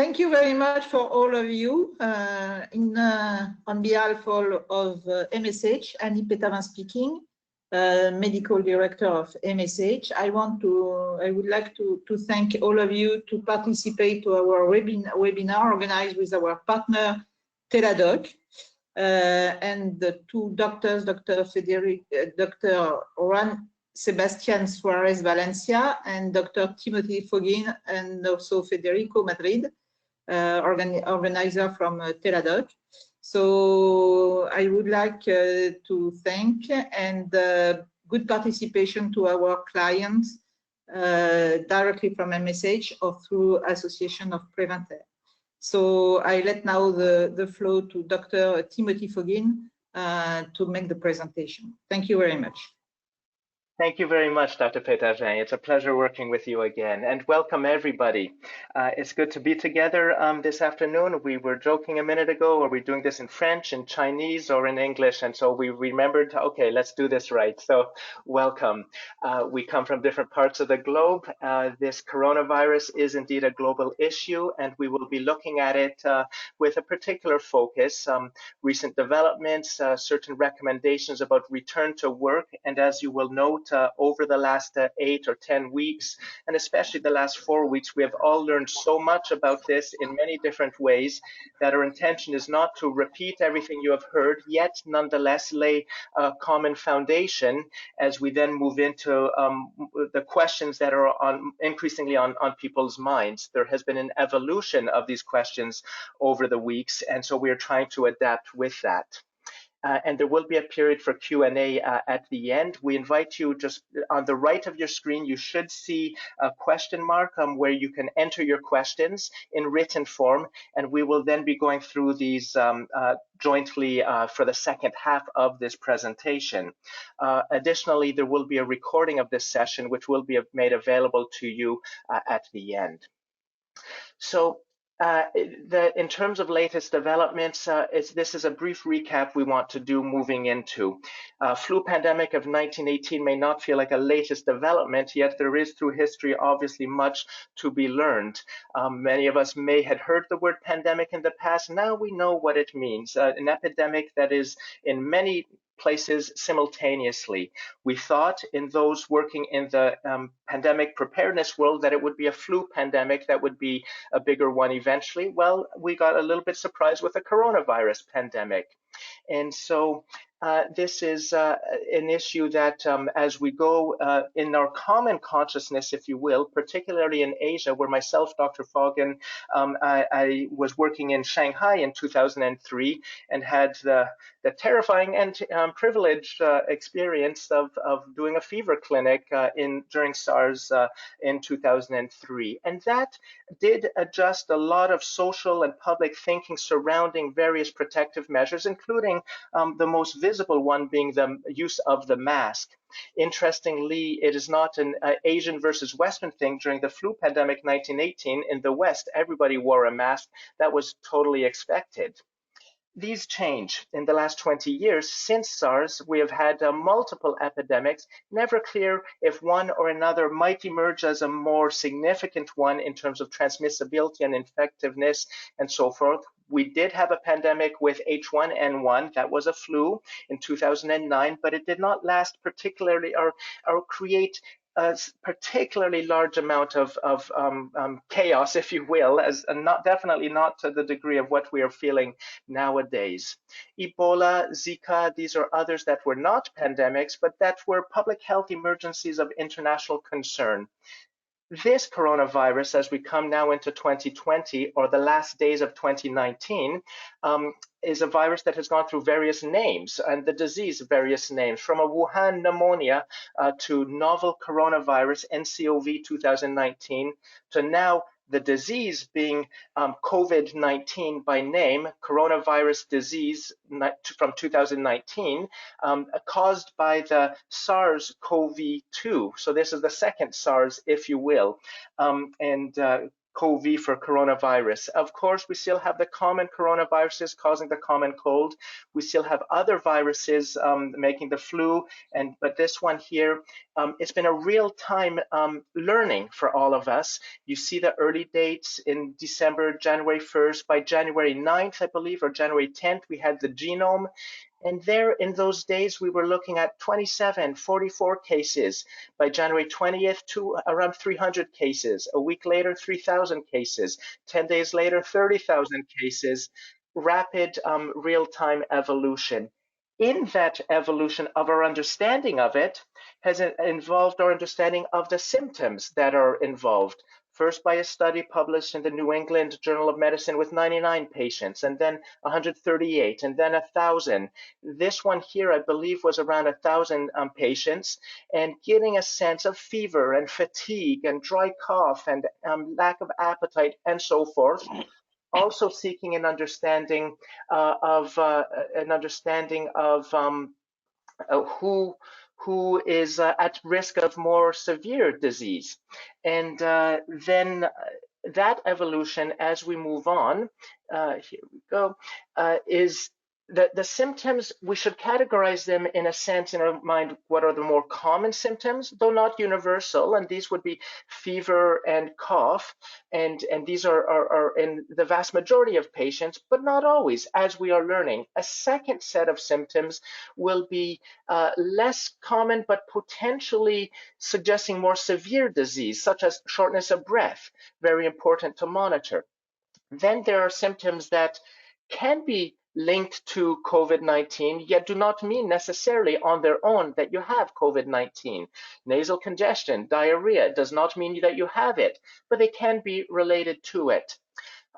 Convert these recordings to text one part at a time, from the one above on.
Thank you very much for all of you. On behalf of MSH, Annie Pétavin speaking, Medical Director of MSH. I would like to thank all of you to participate to our webinar organized with our partner Teleadoc and the two doctors, Dr. Juan Sebastián Suarez Valencia and Dr. Timothy Fogin, and also Federico Madrid, organizer from Teleadoc. So I would like to thank and good participation to our clients directly from MSH or through Association of Preventaire. So I let now the floor to Dr. Timothy Fogin to make the presentation. Thank you very much. Thank you very much, Dr. Pétavin. It's a pleasure working with you again, and welcome everybody. It's good to be together this afternoon. We were joking a minute ago, are we doing this in French, in Chinese, or in English? And so we remembered, okay, let's do this right. So welcome. We come from different parts of the globe. This coronavirus is indeed a global issue, and we will be looking at it with a particular focus, recent developments, certain recommendations about return to work, and as you will note, over the last 8 or 10 weeks, and especially the last 4 weeks, we have all learned so much about this in many different ways that our intention is not to repeat everything you have heard, yet nonetheless lay a common foundation as we then move into the questions that are increasingly on people's minds. There has been an evolution of these questions over the weeks, and so we are trying to adapt with that. And there will be a period for Q&A at the end. We invite you, just on the right of your screen, you should see a question mark where you can enter your questions in written form, and we will then be going through these jointly for the second half of this presentation. Additionally, there will be a recording of this session, which will be made available to you at the end. So, in terms of latest developments, this is a brief recap we want to do moving into. Flu pandemic of 1918 may not feel like a latest development, yet there is through history obviously much to be learned. Many of us may have heard the word pandemic in the past. Now we know what it means, an epidemic that is in many places simultaneously. We thought in those working in the pandemic preparedness world that it would be a flu pandemic that would be a bigger one eventually. Well, we got a little bit surprised with the coronavirus pandemic. And so this is an issue that as we go in our common consciousness, if you will, particularly in Asia, where myself, Dr. Fogin, I was working in Shanghai in 2003 and had the terrifying and privileged experience of doing a fever clinic during SARS in 2003. And that did adjust a lot of social and public thinking surrounding various protective measures, including the most visible one being the use of the mask. Interestingly, it is not an Asian versus Western thing. During the flu pandemic 1918 in the West, everybody wore a mask. That was totally expected. These change in the last 20 years. Since SARS, we have had multiple epidemics, never clear if one or another might emerge as a more significant one in terms of transmissibility and infectiveness and so forth. We did have a pandemic with H1N1, that was a flu in 2009, but it did not last particularly or create a particularly large amount of chaos, if you will, as definitely not to the degree of what we are feeling nowadays. Ebola, Zika, these are others that were not pandemics, but that were public health emergencies of international concern. This coronavirus, as we come now into 2020 or the last days of 2019, is a virus that has gone through various names, and the disease various names, from a Wuhan pneumonia to novel coronavirus, NCOV 2019, to now the disease being COVID-19 by name, coronavirus disease from 2019, caused by the SARS-CoV-2. So this is the second SARS, if you will. CoV for coronavirus. Of course, we still have the common coronaviruses causing the common cold. We still have other viruses making the flu, but this one here, it's been a real-time learning for all of us. You see the early dates in December, January 1st. By January 9th, I believe, or January 10th, we had the genome. And there in those days, we were looking at 27, 44 cases. By January 20th, to around 300 cases. A week later, 3,000 cases. 10 days later, 30,000 cases. Rapid real-time evolution. In that evolution of our understanding of it has involved our understanding of the symptoms that are involved. First by a study published in the New England Journal of Medicine with 99 patients, and then 138, and then 1,000. This one here, I believe, was around 1,000 patients, and getting a sense of fever and fatigue and dry cough and lack of appetite and so forth. Also seeking an understanding of who is at risk of more severe disease. And then that evolution, as we move on, here we go, is the symptoms, we should categorize them in a sense in our mind. What are the more common symptoms, though not universal, and these would be fever and cough, and these are in the vast majority of patients, but not always, as we are learning. A second set of symptoms will be less common, but potentially suggesting more severe disease, such as shortness of breath, very important to monitor. Then there are symptoms that can be linked to COVID-19, yet do not mean necessarily on their own that you have COVID-19. Nasal congestion, diarrhea does not mean that you have it, but they can be related to it.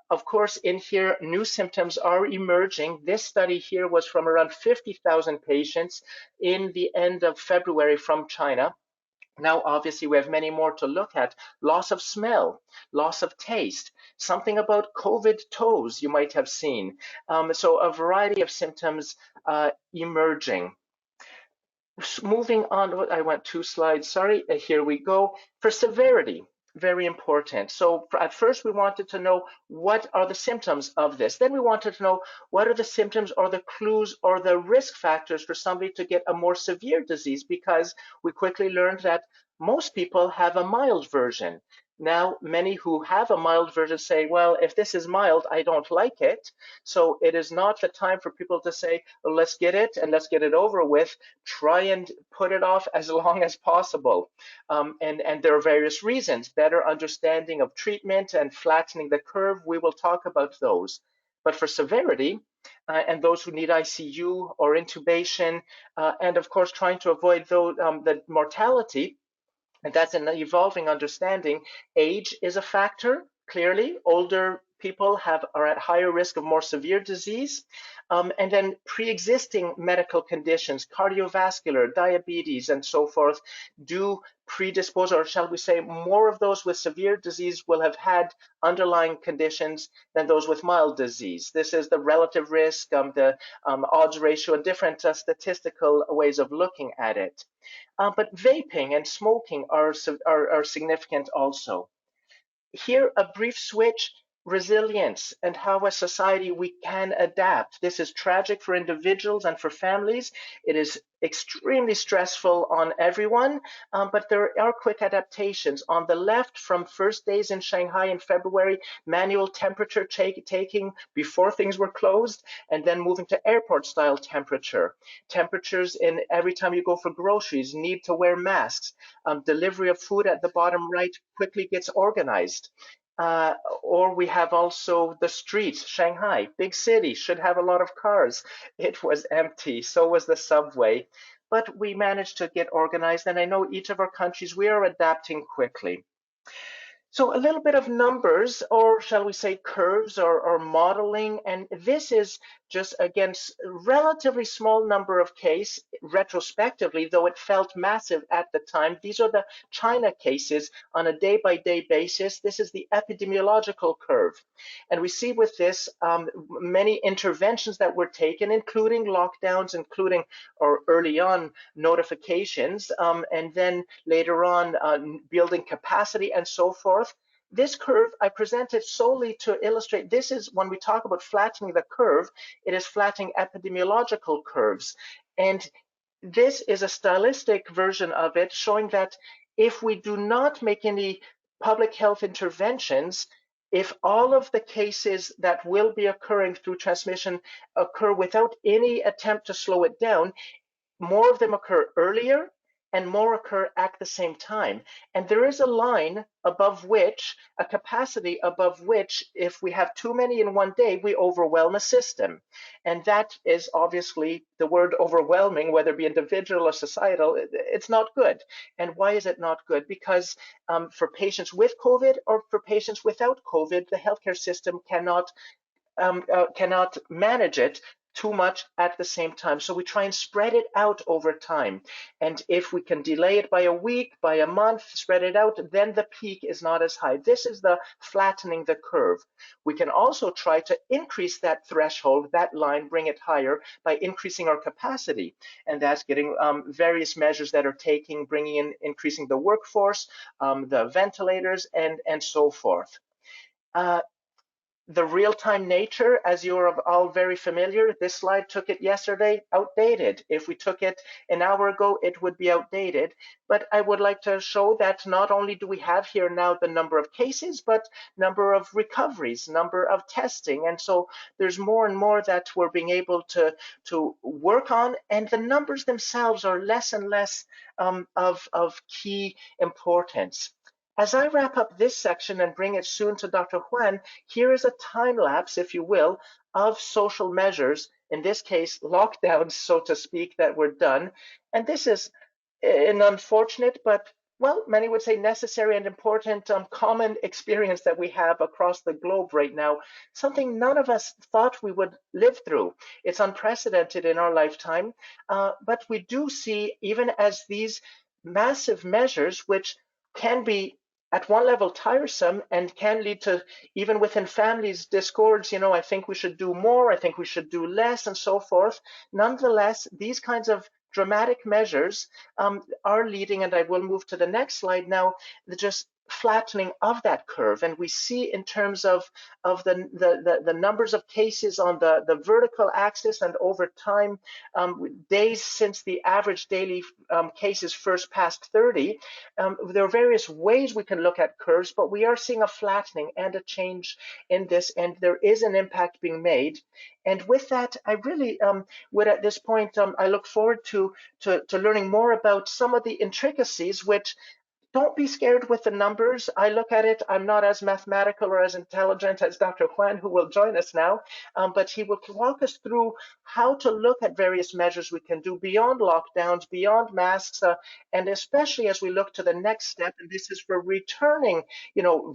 Of course, in here, new symptoms are emerging. This study here was from around 50,000 patients in the end of February from China. Now, obviously, we have many more to look at. Loss of smell, loss of taste, something about COVID toes you might have seen. So a variety of symptoms emerging. Moving on, I went 2 slides, sorry, here we go. For severity, very important. So at first we wanted to know what are the symptoms of this. Then we wanted to know what are the symptoms or the clues or the risk factors for somebody to get a more severe disease, because we quickly learned that most people have a mild version. Now, many who have a mild version say, well, if this is mild, I don't like it. So it is not the time for people to say, well, let's get it and let's get it over with. Try and put it off as long as possible. And there are various reasons. Better understanding of treatment and flattening the curve. We will talk about those. But for severity, and those who need ICU or intubation, and of course, trying to avoid the mortality, and that's an evolving understanding. Age is a factor, clearly. Older people are at higher risk of more severe disease. And then pre-existing medical conditions, cardiovascular, diabetes, and so forth, do predispose, or shall we say, more of those with severe disease will have had underlying conditions than those with mild disease. This is the relative risk, the odds ratio, and different statistical ways of looking at it. But vaping and smoking are significant also. Here, a brief switch. Resilience and how as society we can adapt. This is tragic for individuals and for families. It is extremely stressful on everyone, but there are quick adaptations. On the left, from first days in Shanghai in February, manual temperature taking before things were closed, and then moving to airport style temperature. Temperatures in every time you go for groceries, need to wear masks. Delivery of food at the bottom right quickly gets organized. Or we have also the streets. Shanghai, big city, should have a lot of cars. It was empty, so was the subway. But we managed to get organized, and I know each of our countries, we are adapting quickly. So a little bit of numbers, or shall we say curves or modeling, and this is just, again, relatively small number of cases retrospectively, though it felt massive at the time. These are the China cases on a day-by-day basis. This is the epidemiological curve. And we see with this many interventions that were taken, including lockdowns, including or early on notifications, and then later on building capacity and so forth. this curve I presented solely to illustrate, this is when we talk about flattening the curve, it is flattening epidemiological curves. And this is a stylistic version of it, showing that if we do not make any public health interventions, if all of the cases that will be occurring through transmission occur without any attempt to slow it down, more of them occur earlier and more occur at the same time. And there is a line above which, a capacity above which, if we have too many in one day, we overwhelm a system. And that is obviously the word overwhelming, whether it be individual or societal, it's not good. And why is it not good? Because for patients with COVID or for patients without COVID, the healthcare system cannot manage it too much at the same time. So we try and spread it out over time. And if we can delay it by a week, by a month, spread it out, then the peak is not as high. This is the flattening the curve. We can also try to increase that threshold, that line, bring it higher by increasing our capacity. And that's getting various measures that are taking, bringing in, increasing the workforce, the ventilators, and so forth. The real-time nature, as you're all very familiar, this slide took it yesterday, outdated. If we took it an hour ago, it would be outdated. But I would like to show that not only do we have here now the number of cases, but number of recoveries, number of testing. And so there's more and more that we're being able to work on, and the numbers themselves are less and less of key importance. As I wrap up this section and bring it soon to Dr. Juan, here is a time lapse, if you will, of social measures, in this case, lockdowns, so to speak, that were done. And this is an unfortunate, but, well, many would say necessary and important common experience that we have across the globe right now, something none of us thought we would live through. It's unprecedented in our lifetime, but we do see, even as these massive measures, which can be at one level tiresome and can lead to, even within families, discords, I think we should do more, I think we should do less, and so forth. Nonetheless, these kinds of dramatic measures are leading, and I will move to the next slide now, just flattening of that curve. And we see in terms of the numbers of cases on the vertical axis, and over time, days since the average daily cases first passed 30, there are various ways we can look at curves, but we are seeing a flattening and a change in this, and there is an impact being made. And with that, I really would, at this point, I look forward to learning more about some of the intricacies, which, don't be scared with the numbers. I look at it, I'm not as mathematical or as intelligent as Dr. Juan, who will join us now, but he will walk us through how to look at various measures we can do beyond lockdowns, beyond masks, and especially as we look to the next step, and this is for returning,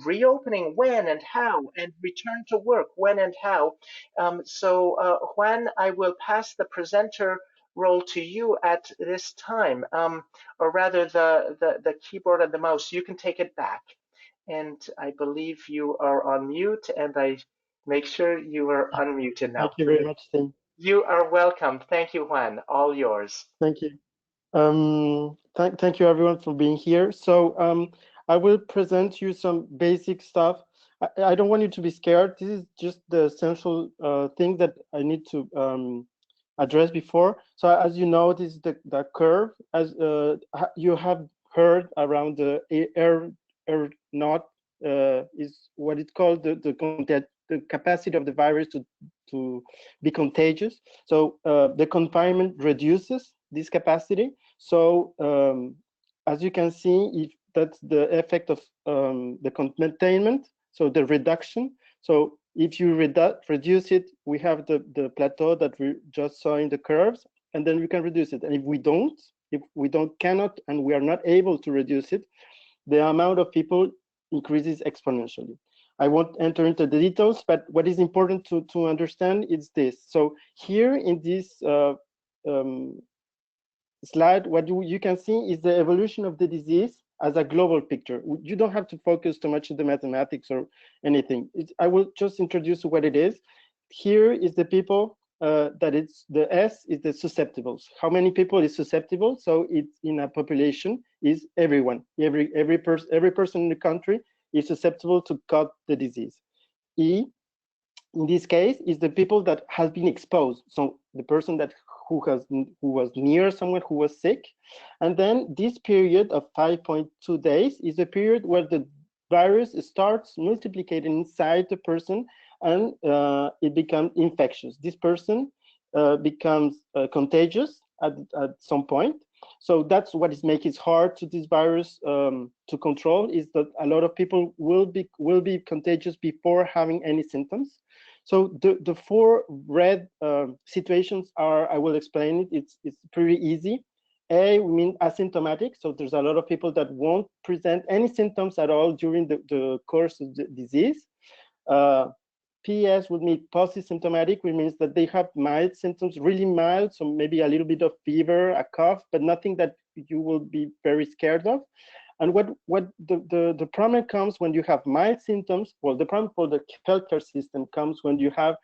reopening when and how, and return to work when and how. Juan, I will pass the presenter role to you at this time, or rather the keyboard and the mouse. You can take it back. And I believe you are on mute, and I make sure you are unmuted now. Thank you very much, Tim. You are welcome. Thank you, Juan. All yours. Thank you. Thank you everyone for being here. So I will present you some basic stuff. I don't want you to be scared. This is just the essential thing that I need to addressed before. So as you know, this is the curve. As you have heard around the air naught is what it's called the capacity of the virus to be contagious. So the confinement reduces this capacity. So as you can see, if that's the effect of the containment, so the reduction. So if you reduce it, we have the plateau that we just saw in the curves, and then we can reduce it. And if we cannot, and we are not able to reduce it, the amount of people increases exponentially. I won't enter into the details, but what is important to understand is this. So here in this slide, what you can see is the evolution of the disease as a global picture. You don't have to focus too much on the mathematics or anything. I will just introduce what it is. Here is the people that it's the S is the susceptibles. How many people is susceptible? So it's in a population is everyone. Every person in the country is susceptible to cut the disease. E, in this case, is the people that has been exposed. So the person that who was near someone who was sick. And then this period of 5.2 days is the period where the virus starts multiplicating inside the person, and it becomes infectious. This person becomes contagious at some point. So that's what is making it hard to this virus to control, is that a lot of people will be contagious before having any symptoms. So the four red situations are, I will explain it, it's pretty easy. A means asymptomatic, so there's a lot of people that won't present any symptoms at all during the course of the disease. PS would mean post-symptomatic, which means that they have mild symptoms, really mild, so maybe a little bit of fever, a cough, but nothing that you will be very scared of. And what the problem comes when you have mild symptoms. Well, the problem for the healthcare system comes when you have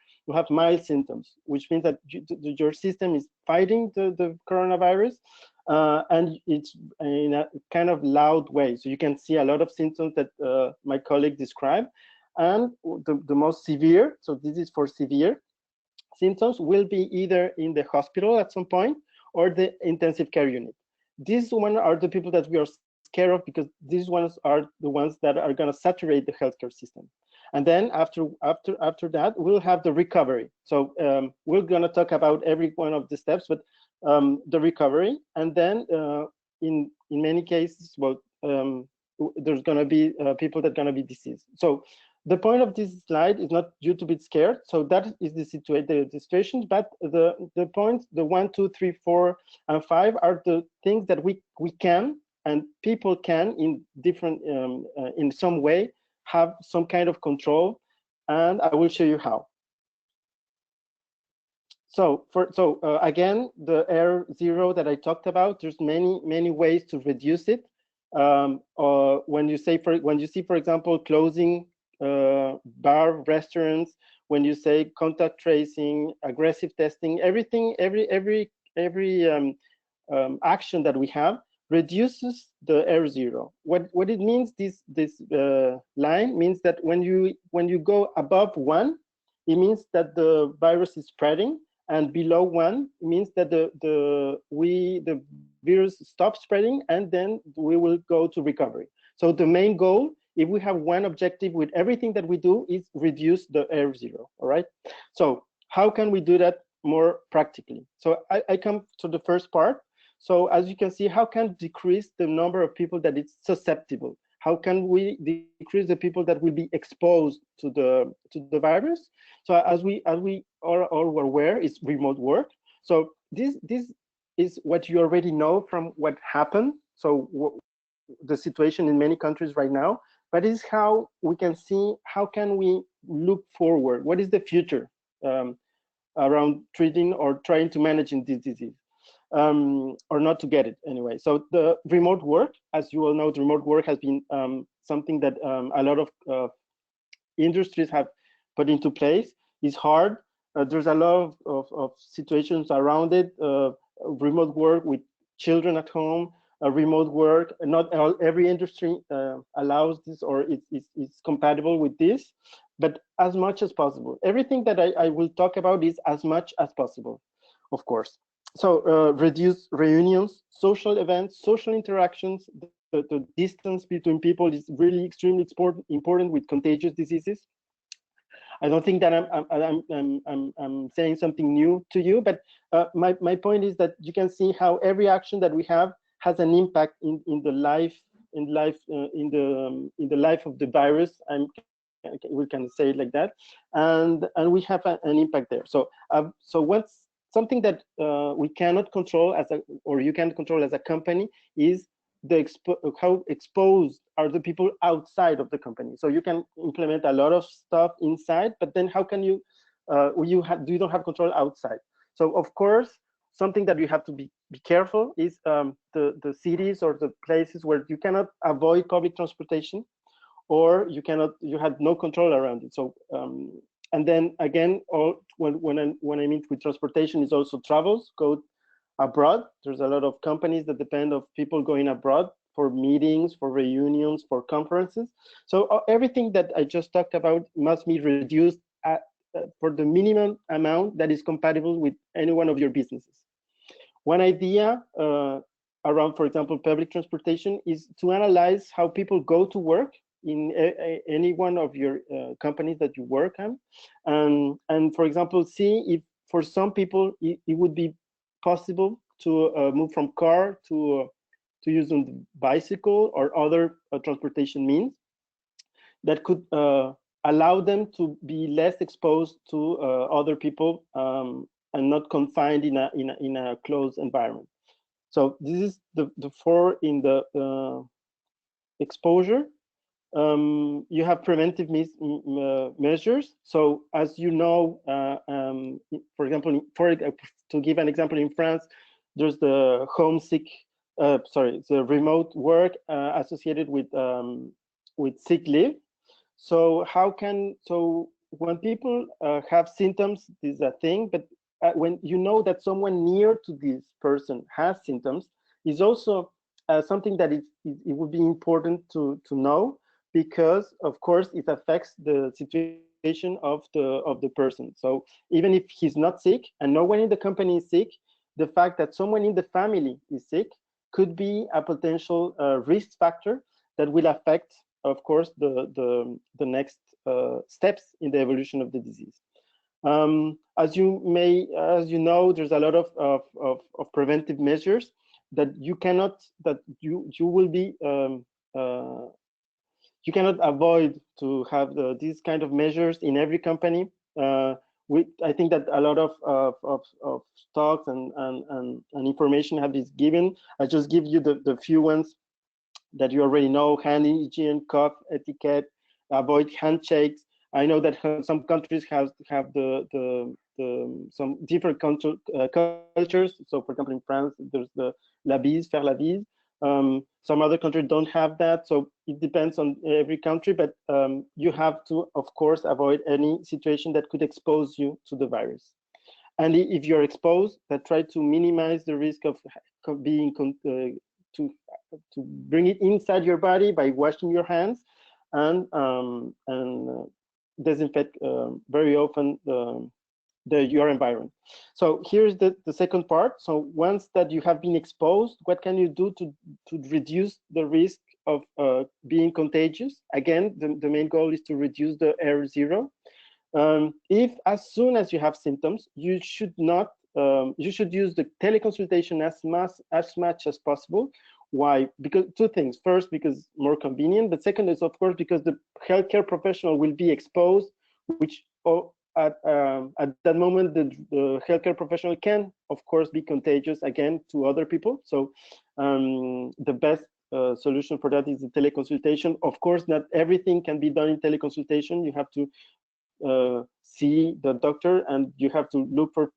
mild symptoms, which means that your system is fighting the coronavirus, and it's in a kind of loud way. So you can see a lot of symptoms that my colleague described. And the most severe, so this is for severe symptoms, will be either in the hospital at some point or the intensive care unit. These ones are the people that we are scared of, because these ones are the ones that are going to saturate the healthcare system. And then after that, we'll have the recovery. So we're going to talk about every one of the steps, but the recovery, and then in many cases, well, there's going to be people that are going to be deceased. So the point of this slide is not you to be scared. So that is the situation, but the points, the 1, 2, 3, 4, and 5 are the things that we can and people can in different in some way have some kind of control, and I will show you how. So again, the R0 that I talked about, there's many ways to reduce it. When you see, for example, closing bar, restaurants, when you say contact tracing, aggressive testing, everything, every action that we have reduces the R0. What it means, this line means that when you go above 1, it means that the virus is spreading, and below 1 means that the virus stops spreading, and then we will go to recovery. So the main goal, if we have one objective with everything that we do, is reduce the R0. All right. So how can we do that more practically? So I come to the first part. So as you can see, how can decrease the number of people that it's susceptible? How can we decrease the people that will be exposed to the virus? So as we are all aware, is remote work. So this is what you already know from what happened. So the situation in many countries right now, but it's how we can see, how can we look forward? What is the future around treating or trying to manage this disease? Or not to get it anyway. So the remote work, as you all know, the remote work has been something that a lot of industries have put into place. It's hard. There's a lot of situations around it. Remote work with children at home, remote work. Not every industry allows this or it's compatible with this, but as much as possible. Everything that I will talk about is as much as possible, of course. So reduce reunions, social events, social interactions. The distance between people is really extremely important with contagious diseases. I don't think that I'm saying something new to you, but my point is that you can see how every action that we have has an impact in the life of the virus. We can say it like that, and we have an impact there. So what's something that we cannot control or you can't control as a company is how exposed are the people outside of the company. So you can implement a lot of stuff inside, but then how can you don't have control outside. So of course, something that you have to be careful is the cities or the places where you cannot avoid public transportation, or you have no control around it. So and then again, when I mean with transportation is also travels, go abroad. There's a lot of companies that depend of people going abroad for meetings, for reunions, for conferences. So everything that I just talked about must be reduced for the minimum amount that is compatible with any one of your businesses. One idea around, for example, public transportation is to analyze how people go to work in any one of your companies that you work on. And for example, see if for some people it would be possible to move from car to use on bicycle or other transportation means that could allow them to be less exposed to other people and not confined in a closed environment. So this is the four in the exposure. You have preventive measures. So as you know, for example, to give an example, in France, there's the the remote work associated with sick leave. So when people have symptoms, this is a thing, but when you know that someone near to this person has symptoms, is also something that it would be important to know, because of course it affects the situation of the person. So even if he's not sick and no one in the company is sick, the fact that someone in the family is sick could be a potential risk factor that will affect, of course, the next steps in the evolution of the disease. As you know, there's a lot of preventive measures that you cannot you cannot avoid to have these kind of measures in every company. I think that a lot of talks and information have been given. I just give you the few ones that you already know: hand hygiene, cough etiquette, avoid handshakes. I know that some countries have some different cultures. So for example, in France, there's the la bise, faire la bise. Some other countries don't have that. So it depends on every country, but you have to, of course, avoid any situation that could expose you to the virus. And if you're exposed, try to minimize the risk of being to bring it inside your body by washing your hands and disinfect very often your environment. So here's the second part. So once that you have been exposed, what can you do to reduce the risk of being contagious? Again, the main goal is to reduce the R0. If as soon as you have symptoms, you should not you should use the teleconsultation as much as possible. Why? Because two things. First, because more convenient, but second is, of course, because the healthcare professional will be exposed, which at that moment the healthcare professional can, of course, be contagious again to other people. So the best solution for that is the teleconsultation. Of course, not everything can be done in teleconsultation. You have to see the doctor, and you have to look for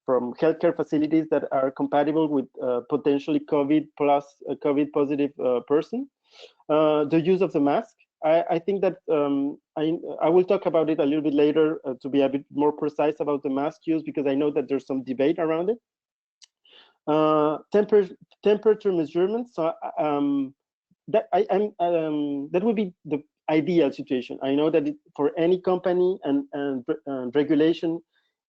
from healthcare facilities that are compatible with potentially COVID plus COVID positive person. The use of the mask. I think that I will talk about it a little bit later to be a bit more precise about the mask use, because I know that there's some debate around it. Temperature measurements. So that would be the ideal situation. I know that for any company and regulation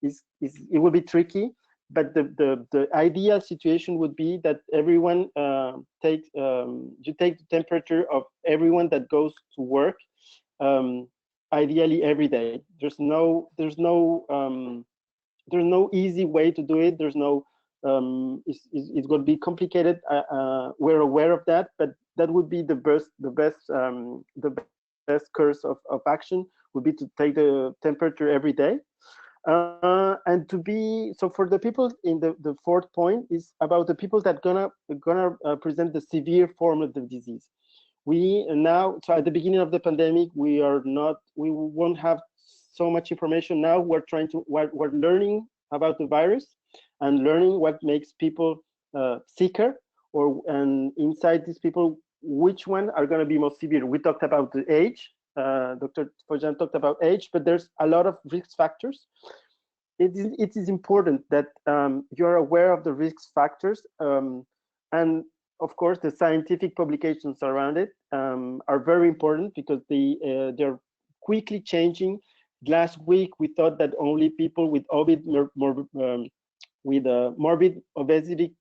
it will be tricky, but the ideal situation would be that everyone you take the temperature of everyone that goes to work, ideally every day. There's no easy way to do it. There's no it's going to be complicated. We're aware of that, but that would be the best course of action would be to take the temperature every day. And to be, so for the people in the fourth point is about the people that gonna present the severe form of the disease. We now, so at the beginning of the pandemic, we won't have so much information. Now we're learning about the virus and learning what makes people sicker, and inside these people, which one are going to be most severe. We talked about the age. Dr. Fojan talked about age, but there's a lot of risk factors. It is important that you're aware of the risk factors, and of course, the scientific publications around it are very important because they're quickly changing. Last week, we thought that only people with morbid obesity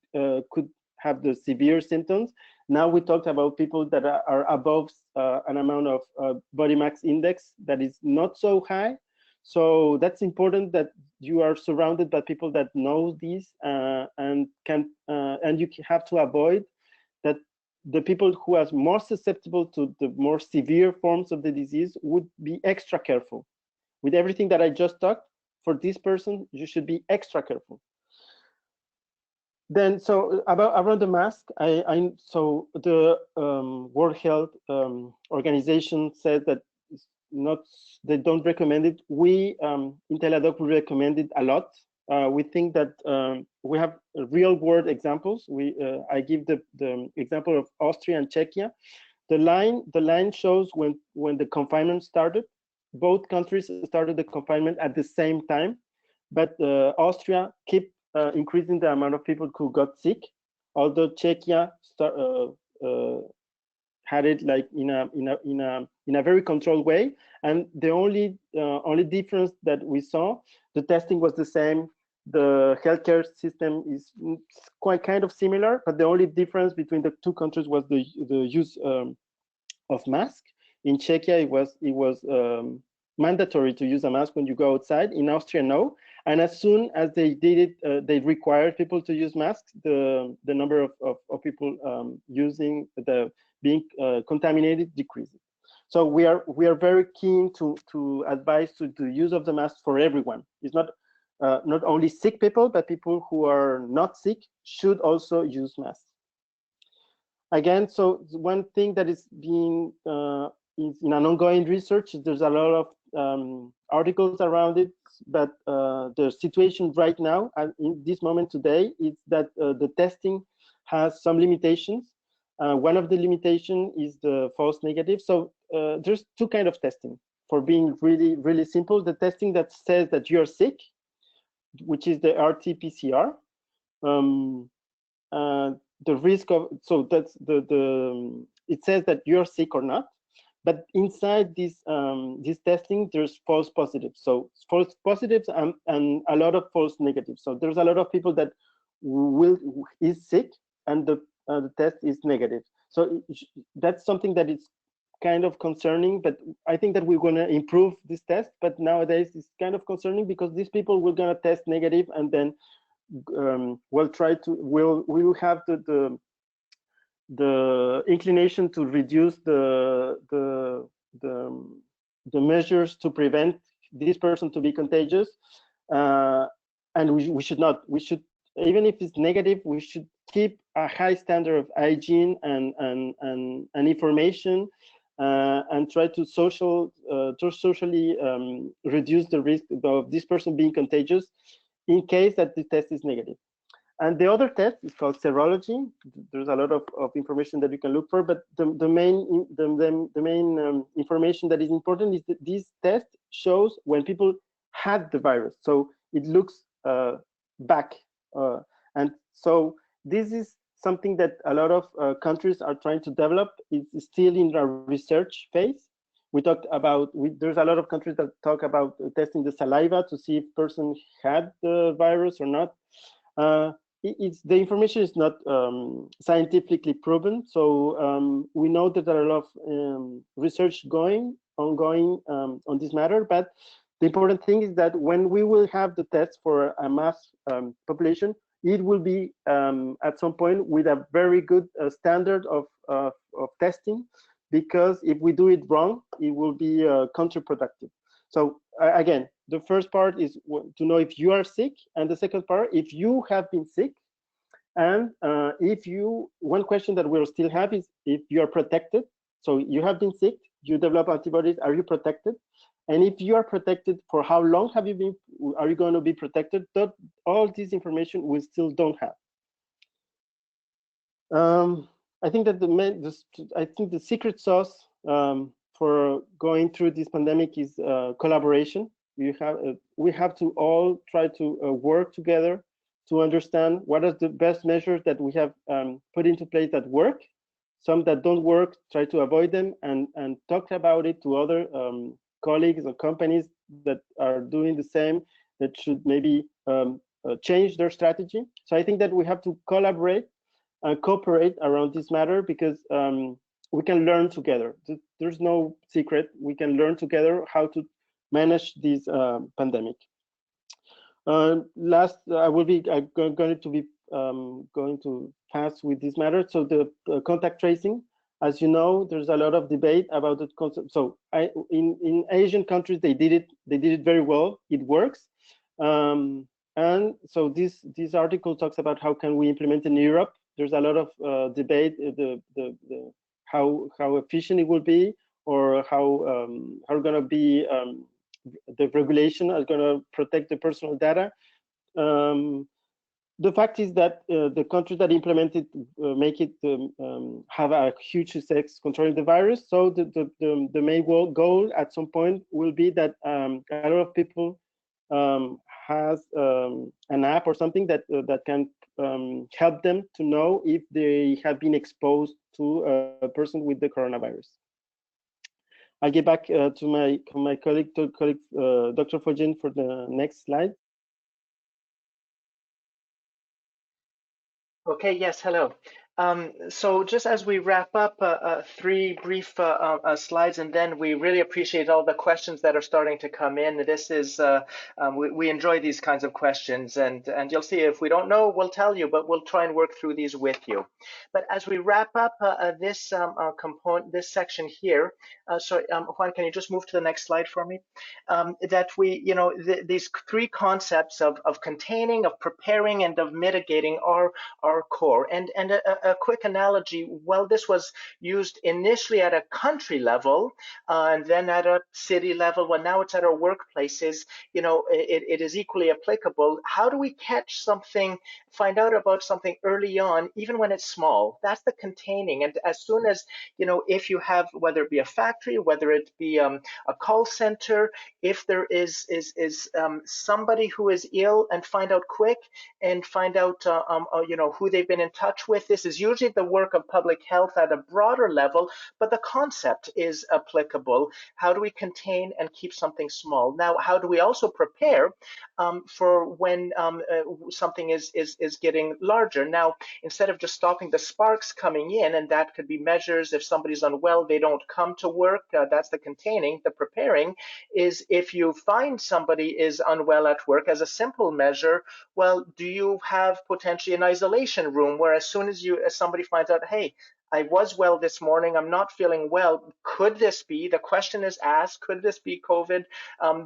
could have the severe symptoms. Now we talked about people that are above an amount of body mass index that is not so high. So that's important that you are surrounded by people that know these and you have to avoid that the people who are more susceptible to the more severe forms of the disease would be extra careful. With everything that I just talked, for this person, you should be extra careful. Then, so around the mask, so the World Health Organization said that they don't recommend it. We in Teleadoc we recommend it a lot. We think that we have real world examples. I give the example of Austria and Czechia. The line shows when the confinement started. Both countries started the confinement at the same time, but Austria kept increasing the amount of people who got sick, although Czechia had it like in a very controlled way. And the only difference that we saw, the testing was the same. The healthcare system is quite kind of similar, but the only difference between the two countries was the use of mask. In Czechia, it was mandatory to use a mask when you go outside. In Austria, no. And as soon as they did it, they required people to use masks. The number of people being contaminated decreases. So we are very keen to advise to the use of the mask for everyone. It's not only sick people, but people who are not sick should also use masks. Again, so one thing that is being is in an ongoing research, there's a lot of articles around it, but the situation right now, in this moment today, is that the testing has some limitations. One of the limitations is the false negative. So there's two kinds of testing. For being really, really simple, the testing that says that you're sick, which is the RT-PCR. The risk of, so that's it says that you're sick or not. But inside this testing, there's false positives. So false positives and a lot of false negatives. So there's a lot of people that is sick and the test is negative. So that's something that is kind of concerning. But I think that we're going to improve this test. But nowadays it's kind of concerning because these people will going to test negative and then we'll have the inclination to reduce the measures to prevent this person to be contagious, and we should not. We should, even if it's negative, we should keep a high standard of hygiene and information, and try to socially reduce the risk of this person being contagious in case that the test is negative. And the other test is called serology. There's a lot of information that you can look for, but the main information that is important is that this test shows when people had the virus. So it looks back. And so this is something that a lot of countries are trying to develop. It's still in the research phase. We talked about, there's a lot of countries that talk about testing the saliva to see if person had the virus or not. The information is not scientifically proven, so we know that there are a lot of research ongoing on this matter. But the important thing is that when we will have the test for a mass population, it will be at some point with a very good standard of testing, because if we do it wrong, it will be counterproductive. So again, the first part is to know if you are sick, and the second part, if you have been sick, and one question that we'll still have is if you are protected. So you have been sick, you develop antibodies, are you protected? And if you are protected, for how long are you going to be protected? All this information we still don't have. I think that the secret sauce for going through this pandemic is collaboration. We have to all try to work together to understand what are the best measures that we have put into place that work, some that don't work, try to avoid them, and talk about it to other colleagues or companies that are doing the same, that should maybe change their strategy. So I think that we have to collaborate and cooperate around this matter, because we can learn together. There's no secret. We can learn together how to manage this pandemic. Last, I'm going to be going to pass with this matter. So the contact tracing, as you know, there's a lot of debate about the concept. So in Asian countries, they did it very well. It works. And so this article talks about how can we implement in Europe. There's a lot of debate how efficient it will be, or how going to be the regulation are going to protect the personal data. The fact is that the countries that implement it make it have a huge success controlling the virus. So the main goal at some point will be that a lot of people has an app or something that can help them to know if they have been exposed to a person with the coronavirus. I'll get back to my colleague, Dr. Fogin, for the next slide. Okay, yes, hello. So just as we wrap up, 3 brief slides, and then we really appreciate all the questions that are starting to come in. This is, we enjoy these kinds of questions, and you'll see if we don't know, we'll tell you, but we'll try and work through these with you. But as we wrap up this component, this section here, sorry, Juan, can you just move to the next slide for me? That we, these 3 concepts of containing, of preparing, and of mitigating are core. And a quick analogy, well, this was used initially at a country level, and then at a city level. Well, now it's at our workplaces. It is equally applicable. How do we catch something, find out about something early on, even when it's small? That's the containing. And as soon as, if you have, whether it be a factory, whether it be a call center, if there is somebody who is ill, and find out quick, and find out who they've been in touch with. This is usually the work of public health at a broader level, but the concept is applicable. How do we contain and keep something small? Now, how do we also prepare for when something is getting larger? Now, instead of just stopping the sparks coming in, and that could be measures, if somebody's unwell, they don't come to work, that's the containing. The preparing is if you find somebody is unwell at work, as a simple measure, well, do you have potentially an isolation room where as soon as somebody finds out, hey, I was well this morning, I'm not feeling well, could this be, the question is asked, could this be COVID?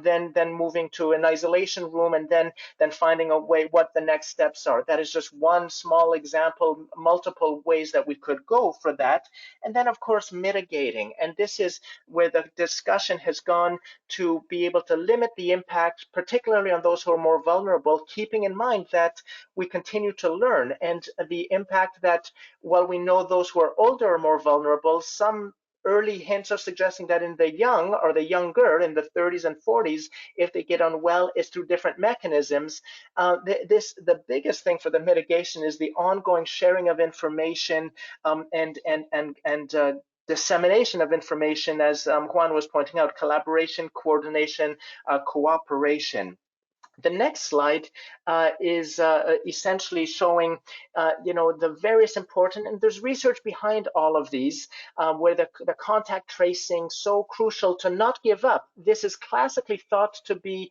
Then moving to an isolation room, and then finding a way what the next steps are. That is just one small example, multiple ways that we could go for that. And then, of course, mitigating. And this is where the discussion has gone to be able to limit the impact, particularly on those who are more vulnerable, keeping in mind that we continue to learn, and the impact that, while we know those who are older are more vulnerable, some early hints are suggesting that in the young, or the younger, in the 30s and 40s, if they get unwell, it's through different mechanisms. The biggest thing for the mitigation is the ongoing sharing of information and dissemination of information, as Juan was pointing out, collaboration, coordination, cooperation. The next slide is essentially showing, the various important, and there's research behind all of these, where the contact tracing so crucial to not give up. This is classically thought to be,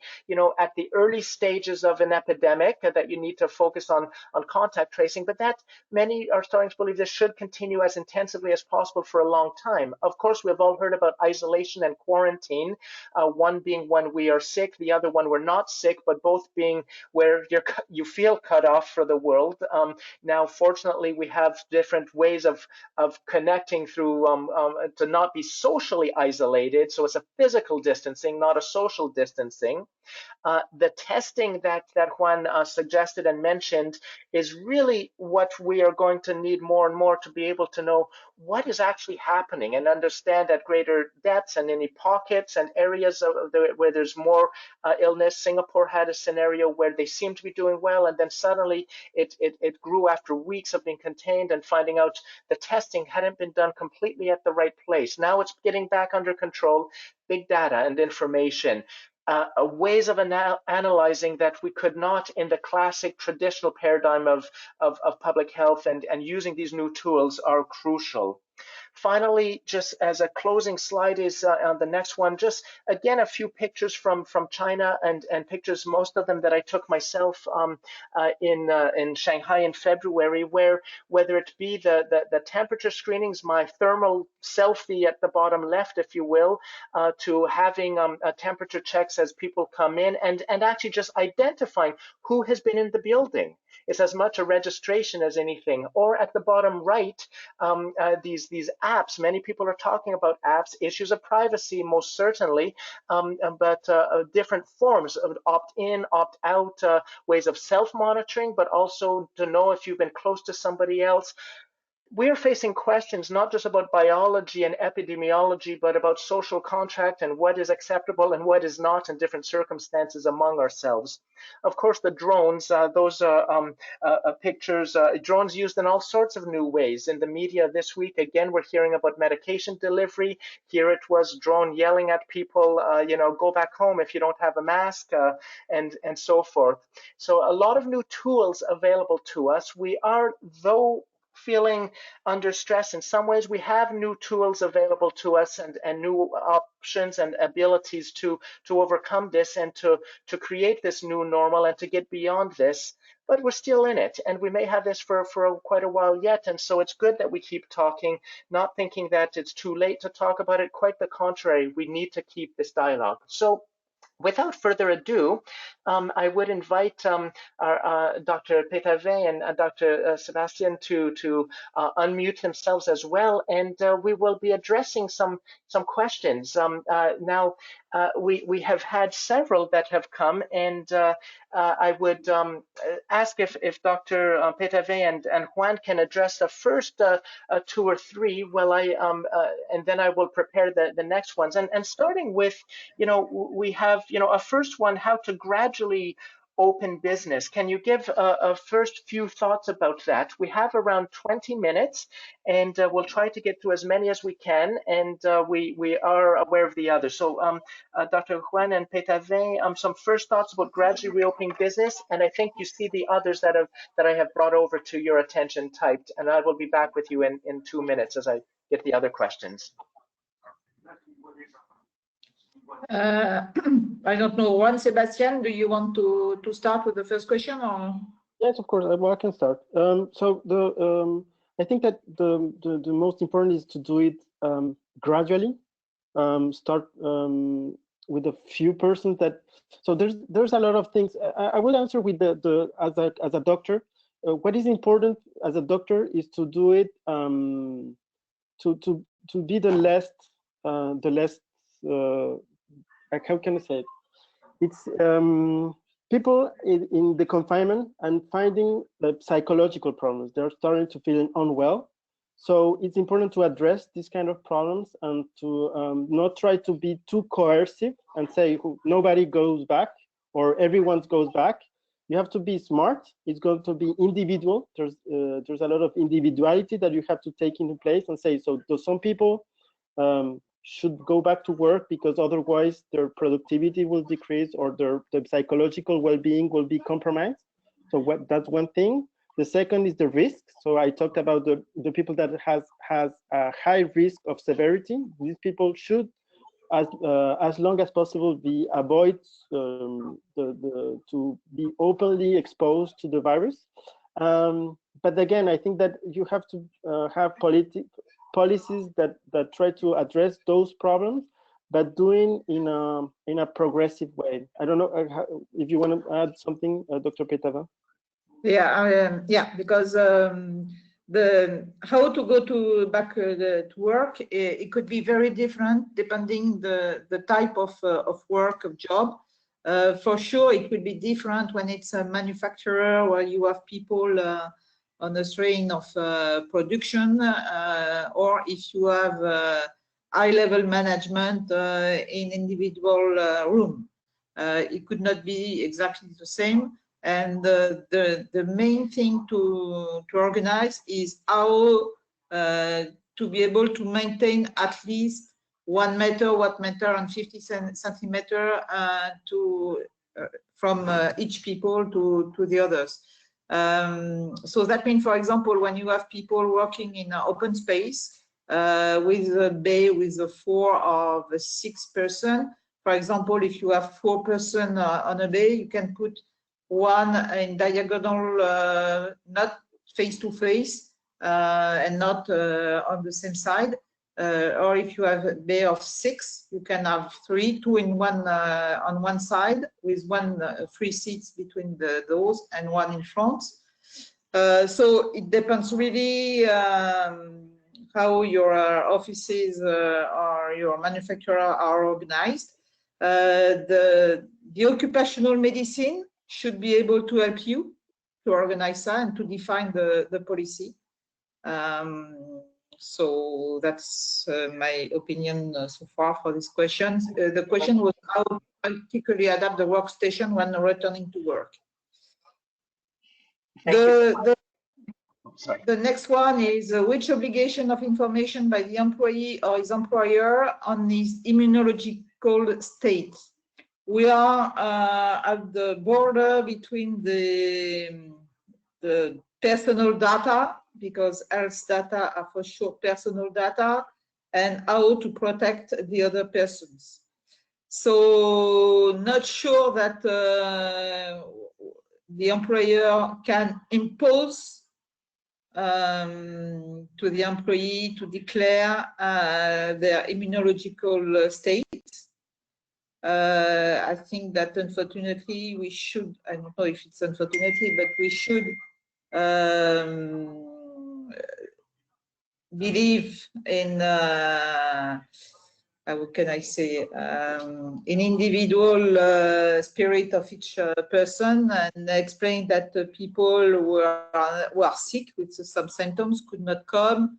at the early stages of an epidemic, that you need to focus on contact tracing, but that many are starting to believe this should continue as intensively as possible for a long time. Of course, we've all heard about isolation and quarantine, one being when we are sick, the other one we're not sick, but both being where you feel cut off for the world. Now, fortunately, we have different ways of connecting through to not be socially isolated. So it's a physical distancing, not a social distancing. The testing that Juan suggested and mentioned is really what we are going to need more and more to be able to know what is actually happening and understand at greater depths and any pockets and areas where there's more illness. Singapore had a scenario where they seemed to be doing well, and then suddenly it grew after weeks of being contained and finding out the testing hadn't been done completely at the right place. Now it's getting back under control. Big data and information. Ways of analyzing that we could not in the classic traditional paradigm of public health, and using these new tools are crucial. Finally, just as a closing slide is on the next one, just again a few pictures from China, and pictures, most of them that I took myself in Shanghai in February, where whether it be the temperature screenings, my thermal selfie at the bottom left, if you will, to having temperature checks as people come in, and actually just identifying who has been in the building. It's as much a registration as anything. Or at the bottom right, these apps. Many people are talking about apps, issues of privacy, most certainly, but different forms of opt-in, opt-out, ways of self-monitoring, but also to know if you've been close to somebody else. We're facing questions not just about biology and epidemiology, but about social contract and what is acceptable and what is not in different circumstances among ourselves. Of course, the drones, those pictures, drones used in all sorts of new ways. In the media this week, again, we're hearing about medication delivery. Here it was drone yelling at people, you know, go back home if you don't have a mask, and so forth. So a lot of new tools available to us. We are, though, feeling under stress in some ways. We have new tools available to us, and new options and abilities to overcome this, and to create this new normal and to get beyond this. But we're still in it, and we may have this for quite a while yet. And so it's good that we keep talking, not thinking that it's too late to talk about it. Quite the contrary, we need to keep this dialogue. So without further ado, I would invite our Dr. Pétavin and Dr. Sebastian to unmute themselves as well, and we will be addressing some questions. Now, we have had several that have come, and I would ask if Dr. Pétavin and Juan can address the first 2 or 3, while and then I will prepare the next ones. And starting with, you know, we have, you know, a first one, how to gradually open business. Can you give a first few thoughts about that? We have around 20 minutes, and we'll try to get through as many as we can, and we are aware of the others. So Dr. Juan and Pétavin, some first thoughts about gradually reopening business, and I think you see the others that I have brought over to your attention typed, and I will be back with you in 2 minutes as I get the other questions. I don't know. Juan, Sebastian, do you want to start with the first question, or? Yes, of course. I can start. So I think that the most important is to do it gradually. Start with a few persons that. So there's a lot of things. I will answer with as a doctor. What is important as a doctor is to do it to be the less how can I say it? It's people in the confinement and finding the psychological problems. They're starting to feel unwell. So it's important to address these kind of problems, and to not try to be too coercive and say nobody goes back or everyone goes back. You have to be smart. It's going to be individual. There's a lot of individuality that you have to take into place and say, so some people should go back to work because otherwise their productivity will decrease, or their psychological well-being will be compromised. So that's one thing. The second is the risk. So I talked about the people that has a high risk of severity. These people should, as long as possible, avoid to be openly exposed to the virus. But again, I think that you have to have policies that try to address those problems, but doing in a progressive way. I don't know if you want to add something, Dr. Pétavin. Yeah, because the how to go back to work, it could be very different depending the type of work, of job. For sure, it will be different when it's a manufacturer where you have people on the strain of production, or if you have high-level management in individual room. it could not be exactly the same. And the main thing to organize is how to be able to maintain at least 1 meter, 1 meter and 50 centimeter from each people to the others. So that means, for example, when you have people working in an open space with a bay with a 4 or 6 person, for example, if you have 4 person on a bay, you can put one in diagonal, not face to face and not on the same side. Or if you have a bay of 6, you can have 3, 2 in one on one side with 3 seats between those and 1 in front. So it depends really how your offices or your manufacturer are organized. The occupational medicine should be able to help you to organize that and to define the policy. So that's my opinion so far for this question. The question was how to practically adapt the workstation when returning to work. The next one is which obligation of information by the employee or his employer on his immunological state. We are at the border between the personal data, because health data are for sure personal data, and how to protect the other persons. So not sure that the employer can impose to the employee to declare their immunological state. I think that unfortunately we should, I don't know if it's unfortunately, but we should believe in how can I say, in individual spirit of each person, and explain that people who are sick with some symptoms could not come.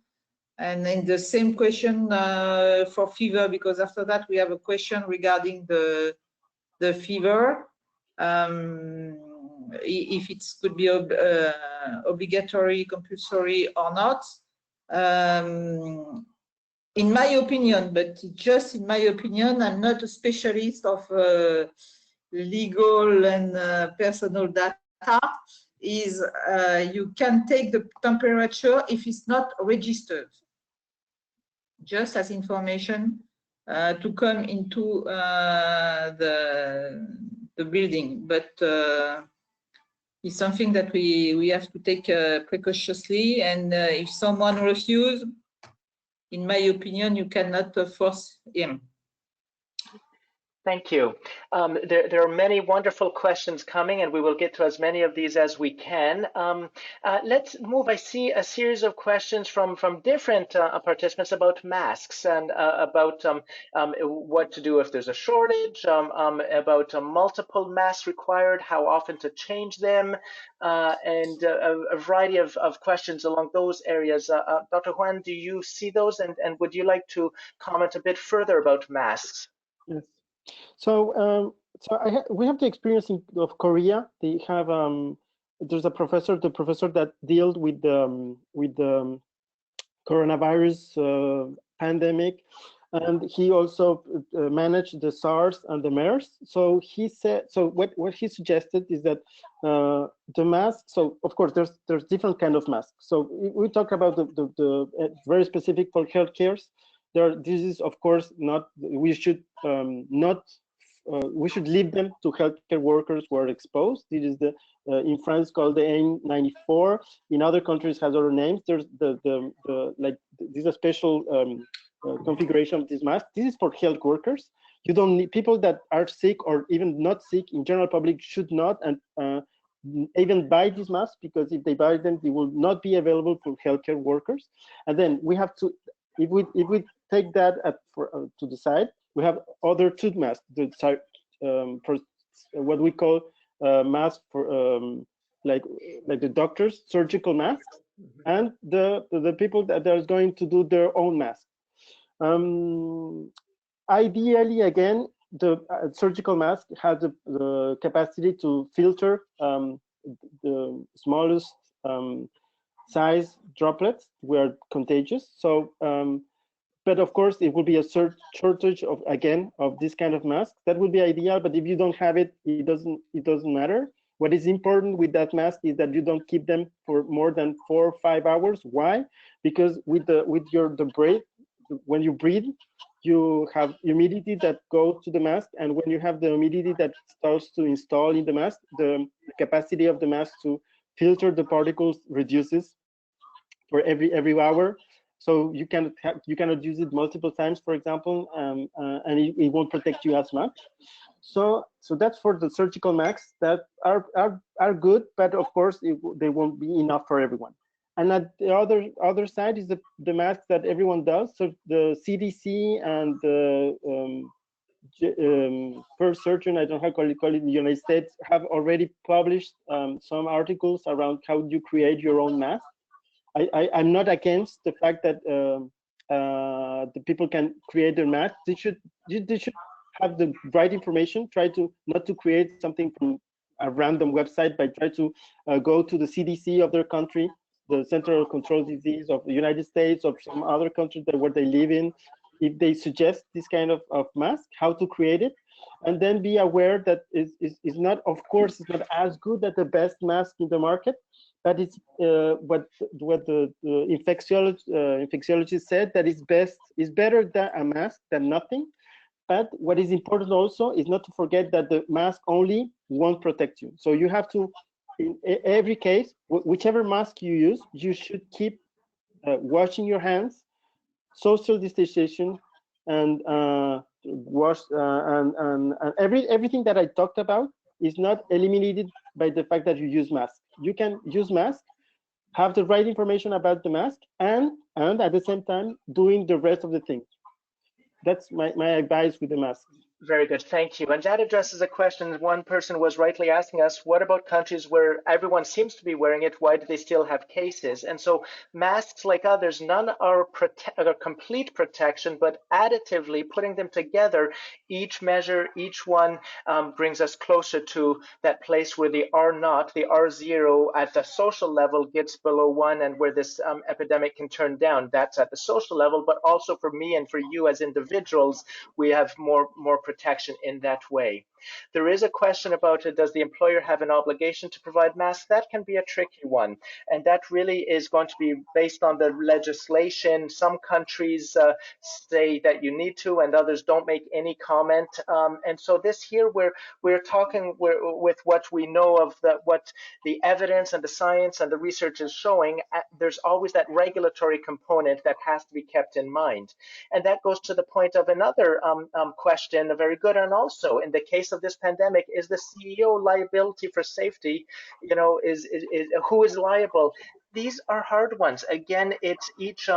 And in the same question for fever, because after that we have a question regarding the fever, if it could be obligatory, compulsory or not. In my opinion, but just in my opinion, I'm not a specialist of legal and personal data, is you can take the temperature if it's not registered, just as information to come into the building. But it's something that we have to take precautiously, and if someone refuses, in my opinion, you cannot force him. Thank you. There are many wonderful questions coming, and we will get to as many of these as we can. Let's move. I see a series of questions from different participants about masks and about what to do if there's a shortage, about multiple masks required, how often to change them, and a variety of questions along those areas. Dr. Juan, do you see those, and would you like to comment a bit further about masks? Yes. So, we have the experience of Korea. They have there's the professor that dealt with the coronavirus pandemic, and he also managed the SARS and the MERS. So he said, so what he suggested is that the mask. So of course there's different kind of masks. So we talk about the very specific for healthcare. This is of course not. We should we should leave them to healthcare workers who are exposed. This is the in France called the N94. In other countries has other names. There's the like this is a special configuration of this mask. This is for health workers. You don't need people that are sick or even not sick. In general public should not and even buy these masks, because if they buy them, they will not be available for healthcare workers. And then we have to. If we take that to the side, we have other tooth masks, for what we call masks for like the doctors, surgical masks, and the people that are going to do their own mask. Ideally, again, the surgical mask has the capacity to filter the smallest size droplets were contagious. So, but of course, it will be a shortage of this kind of mask. That would be ideal. But if you don't have it, it doesn't matter. What is important with that mask is that you don't keep them for more than 4 or 5 hours. Why? Because with the breath, when you breathe, you have humidity that goes to the mask, and when you have the humidity that starts to install in the mask, the capacity of the mask to filter the particles reduces for every hour. So you cannot use it multiple times, for example, and it won't protect you as much. So that's for the surgical masks that are good, but of course they won't be enough for everyone. And at the other side is the masks that everyone does. So the CDC and the first surgeon, I don't know how to call it in the United States, have already published some articles around how you create your own mask. I'm not against the fact that the people can create their mask. They should have the right information. Try to not to create something from a random website, but try to go to the CDC of their country, the Central Control Disease of the United States, or some other country where they live in. If they suggest this kind of mask, how to create it, and then be aware that is not, of course, it's not as good as the best mask in the market, but it's what the infectiologist said, that is better than a mask than nothing. But what is important also is not to forget that the mask only won't protect you. So you have to, in every case, whichever mask you use, you should keep washing your hands, social distanciation, and wash and everything that I talked about is not eliminated by the fact that you use masks. You can use masks, have the right information about the mask, and at the same time doing the rest of the things. That's my advice with the mask. Very good, thank you. And that addresses a question. One person was rightly asking us, what about countries where everyone seems to be wearing it? Why do they still have cases? And so masks, like others, none are complete protection, but additively putting them together, each measure, each one brings us closer to that place where the R0, the R0 at the social level gets below 1, and where this epidemic can turn down. That's at the social level, but also for me and for you as individuals, we have more protection in that way. There is a question about does the employer have an obligation to provide masks? That can be a tricky one, and that really is going to be based on the legislation. Some countries say that you need to, and others don't make any comment. And so this here, we're talking with what we know of what the evidence and the science and the research is showing. There's always that regulatory component that has to be kept in mind, and that goes to the point of another question, a very good, and also in the case of this pandemic, is the CEO liability for safety? You know, is who is liable? These are hard ones. Again, it's each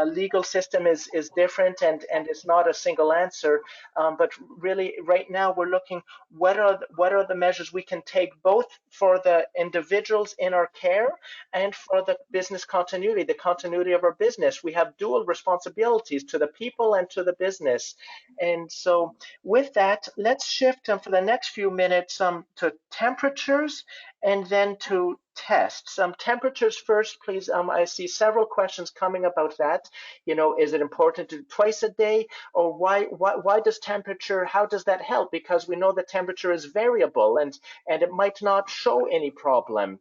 legal system is different, and it's not a single answer. But really, right now, we're looking what are the measures we can take, both for the individuals in our care and for the business continuity, the continuity of our business. We have dual responsibilities to the people and to the business. And so with that, let's shift for the next few minutes to temperatures and then to tests. Some temperatures first, please. I see several questions coming about that. You know, is it important to do twice a day, or why does temperature, how does that help? Because we know that temperature is variable, and it might not show any problem.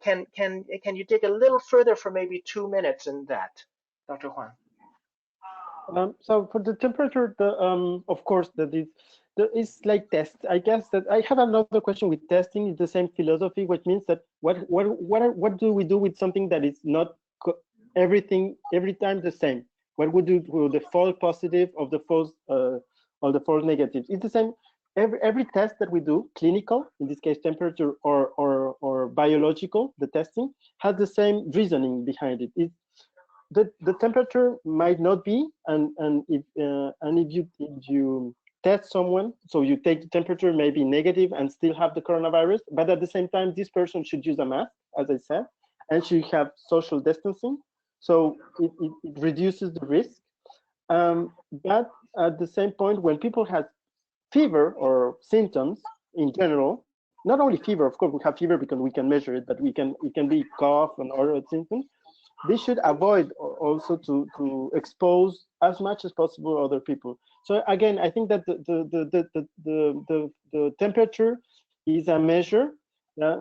Can you dig a little further for maybe 2 minutes in that, Dr. Juan? So for the temperature, of course, there is like tests. I guess that I have another question with testing. It's the same philosophy, which means that what do we do with something that is not every time the same? What would do with the false positive of the false or the false negative? It's the same. Every test that we do, clinical, in this case temperature, or biological, the testing has the same reasoning behind it. The temperature might not be, and if you test someone, so you take the temperature maybe negative and still have the coronavirus, but at the same time, this person should use a mask, as I said, and should have social distancing, so it reduces the risk. But at the same point, when people have fever or symptoms in general, not only fever, of course we have fever because we can measure it, but it can be cough and other symptoms. They should avoid also to expose as much as possible other people. So again, I think that the temperature is a measure, I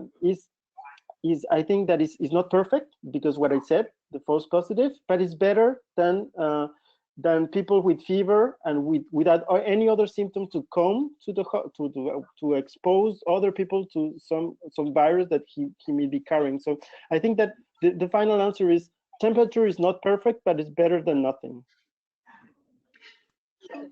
think that is not perfect, because what I said, the false positive, but it's better than people with fever and without any other symptom to come to expose other people to some virus that he may be carrying. So I think that the final answer is temperature is not perfect, but it's better than nothing.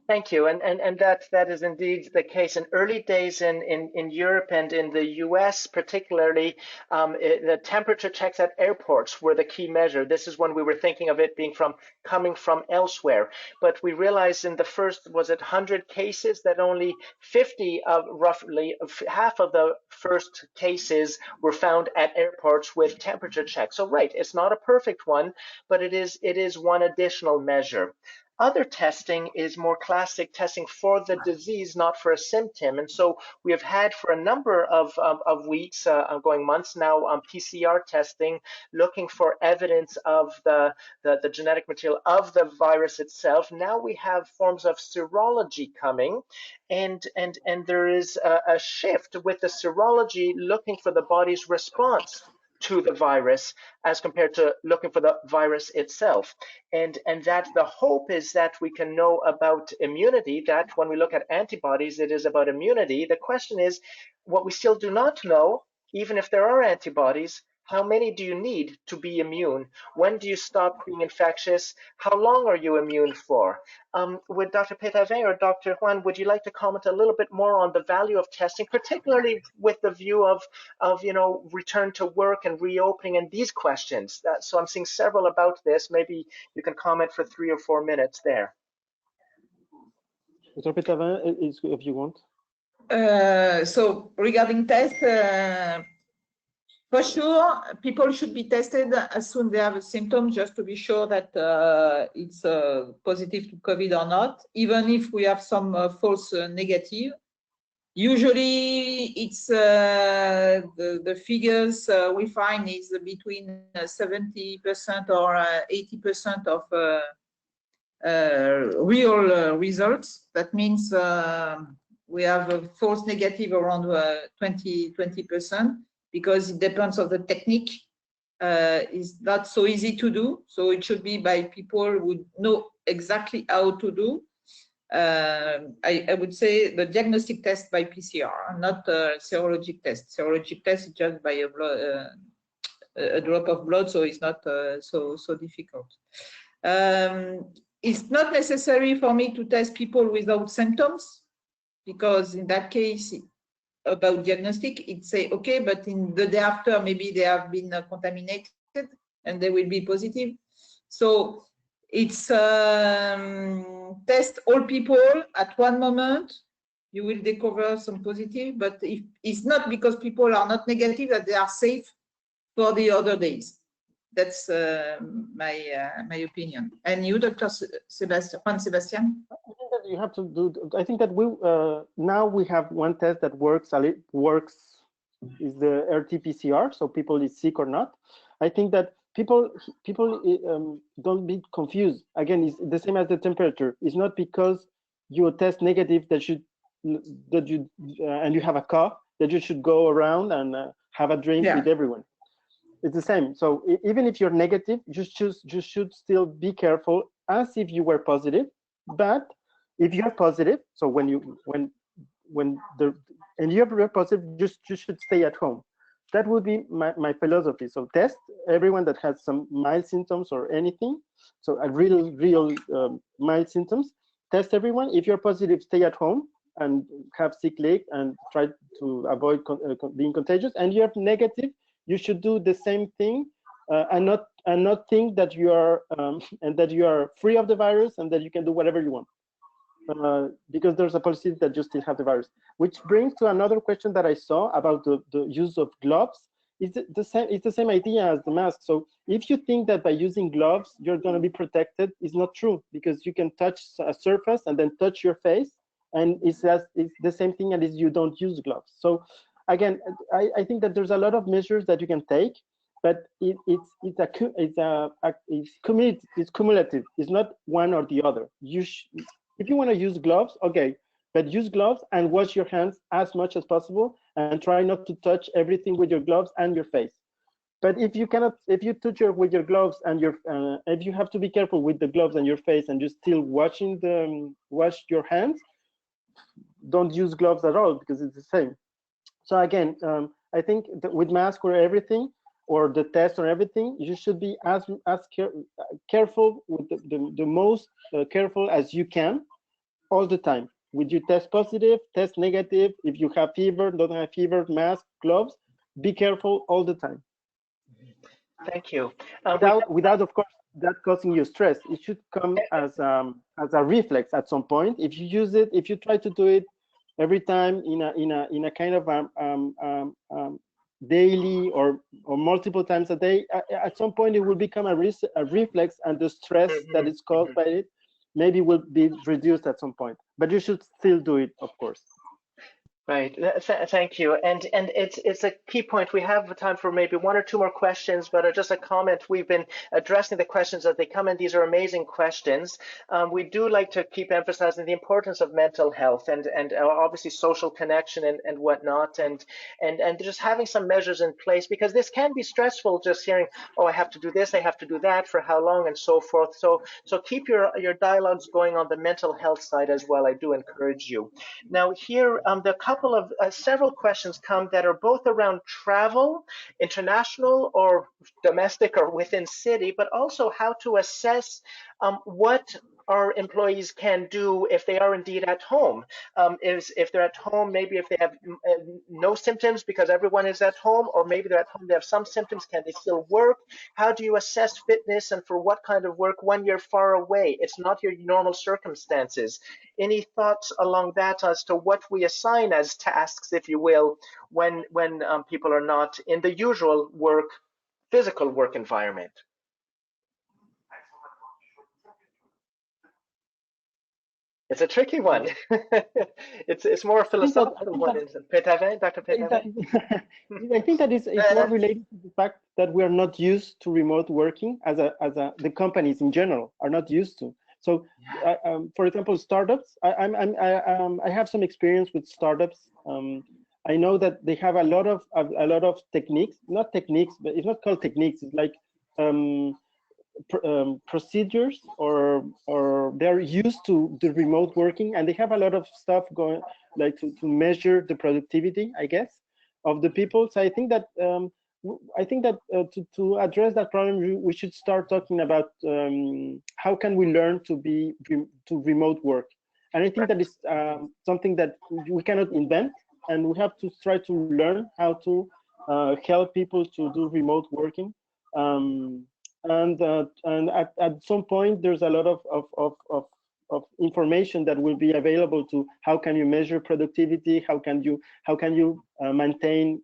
Thank you, and that is indeed the case. In early days in Europe and in the US particularly, the temperature checks at airports were the key measure. This is when we were thinking of it being coming from elsewhere. But we realized in the first, was it 100 cases, that only 50 of roughly half of the first cases were found at airports with temperature checks. So right, it's not a perfect one, but it is one additional measure. Other testing is more classic testing for the disease, not for a symptom. And so we have had for a number of weeks, going months now, PCR testing, looking for evidence of the genetic material of the virus itself. Now we have forms of serology coming, and there is a shift with the serology looking for the body's response to the virus as compared to looking for the virus itself. And that the hope is that we can know about immunity, that when we look at antibodies, it is about immunity. The question is, what we still do not know, even if there are antibodies, how many do you need to be immune? When do you stop being infectious? How long are you immune for? Would Dr. Pétavin or Dr. Juan, would you like to comment a little bit more on the value of testing, particularly with the view of return to work and reopening and these questions? So I'm seeing several about this. Maybe you can comment for 3 or 4 minutes there. Dr. Pétavin, if you want. So regarding tests, for sure, people should be tested as soon as they have a symptom, just to be sure that it's positive to COVID or not, even if we have some false negative. Usually, it's the figures we find is between 70% or 80% of real results. That means we have a false negative around 20%. Because it depends on the technique. It's not so easy to do. So it should be by people who know exactly how to do. I would say the diagnostic test by PCR, not serologic test. Serologic test is just by a drop of blood, so it's not so difficult. It's not necessary for me to test people without symptoms, because in that case, about diagnostic, it say okay, but in the day after, maybe they have been contaminated and they will be positive. So it's test all people at one moment. You will discover some positive, but if it's not because people are not negative that they are safe for the other days. That's my opinion. And you, Dr. Juan Sebastián? I think that you have to do. I think that we now we have one test that works. Is the RT-PCR, so people is sick or not. I think that people don't be confused. Again, it's the same as the temperature. It's not because you test negative and you have a cough that you should go around and have a drink with everyone. It's the same. So even if you're negative, you should still be careful as if you were positive. But if you're positive, so when you're positive, you should stay at home. That would be my philosophy. So test everyone that has some mild symptoms or anything. So a real mild symptoms. Test everyone. If you're positive, stay at home and have sick leave and try to avoid being contagious. And you're negative, you should do the same thing and not think that you are and that you are free of the virus and that you can do whatever you want. Because there's a possibility that you still have the virus. Which brings to another question that I saw about the use of gloves. It's the same idea as the mask. So if you think that by using gloves, you're going to be protected, it's not true, because you can touch a surface and then touch your face and it's the same thing as you don't use gloves. So again, I think that there's a lot of measures that you can take, but it's cumulative. It's not one or the other. If you want to use gloves, okay, but use gloves and wash your hands as much as possible, and try not to touch everything with your gloves and your face. But if you cannot, if you touch with your gloves and if you have to be careful with the gloves and your face, and you're still wash your hands, don't use gloves at all, because it's the same. So again, I think that with mask or everything, or the test or everything, you should be as careful with the most careful as you can all the time. With you test positive, test negative, if you have fever, don't have fever, mask, gloves, be careful all the time. Thank you. Without, of course, that causing you stress. It should come as a reflex at some point. If you use it, if you try to do it every time in a kind of daily or multiple times a day, at some point it will become a reflex, and the stress that is caused by it maybe will be reduced at some point. But you should still do it, of course. Right. Thank you. And it's a key point. We have time for maybe one or two more questions, but just a comment. We've been addressing the questions as they come in. These are amazing questions. We do like to keep emphasizing the importance of mental health and obviously social connection and whatnot, and just having some measures in place, because this can be stressful, just hearing, oh, I have to do this, I have to do that, for how long, and so forth. So keep your dialogues going on the mental health side as well. I do encourage you. Now here, the couple of several questions come that are both around travel, international or domestic or within city, but also how to assess what our employees can do if they are indeed at home. If they're at home, maybe if they have no symptoms because everyone is at home, or maybe they're at home, they have some symptoms, can they still work? How do you assess fitness, and for what kind of work when you're far away? It's not your normal circumstances. Any thoughts along that as to what we assign as tasks, if you will, when people are not in the usual physical work environment? It's a tricky one. It's more a philosophical one, isn't it? Dr. Pétavin? I think that it's more related to the fact that we are not used to remote working, as the companies in general are not used to. So, for example, startups. I have some experience with startups. I know that they have a lot of techniques. Not techniques, but it's not called techniques. It's like procedures, or they're used to the remote working, and they have a lot of stuff going, like to measure the productivity, I guess, of the people. So I think that to address that problem, we should start talking about how can we learn to remote work. And I think that is something that we cannot invent, and we have to try to learn how to help people to do remote working. And at some point, there's a lot of information that will be available to how can you measure productivity, how can you maintain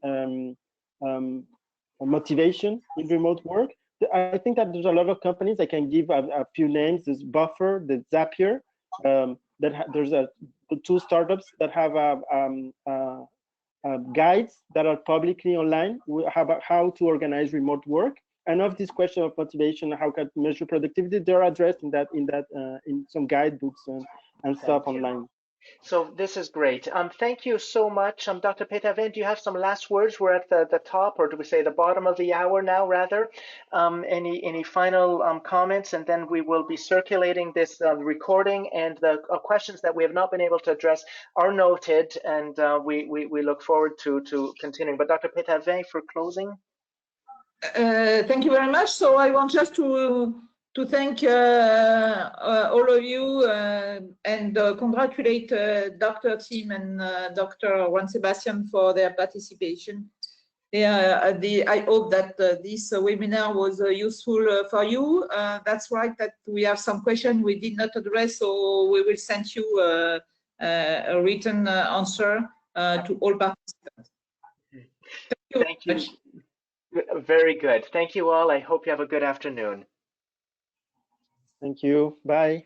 motivation in remote work. I think that there's a lot of companies. I can give a few names. There's Buffer, the Zapier. There's two startups that have guides that are publicly online about how to organize remote work. And of this question of motivation, how can measure productivity, they're addressed in some guidebooks and stuff online. So this is great. Thank you so much. Dr. Pétavin, do you have some last words? We're at the top, or do we say the bottom of the hour now, rather? Any final comments? And then we will be circulating this recording, and the questions that we have not been able to address are noted, and we look forward to continuing. But Dr. Pétavin, for closing. Thank you very much. So I want just to thank all of you and congratulate Dr. Tim and Dr. Juan Sebastian for their participation. I hope that this webinar was useful for you. That's right, that we have some questions we did not address, so we will send you a written answer to all participants. Thank you. Very good. Thank you all. I hope you have a good afternoon. Thank you. Bye.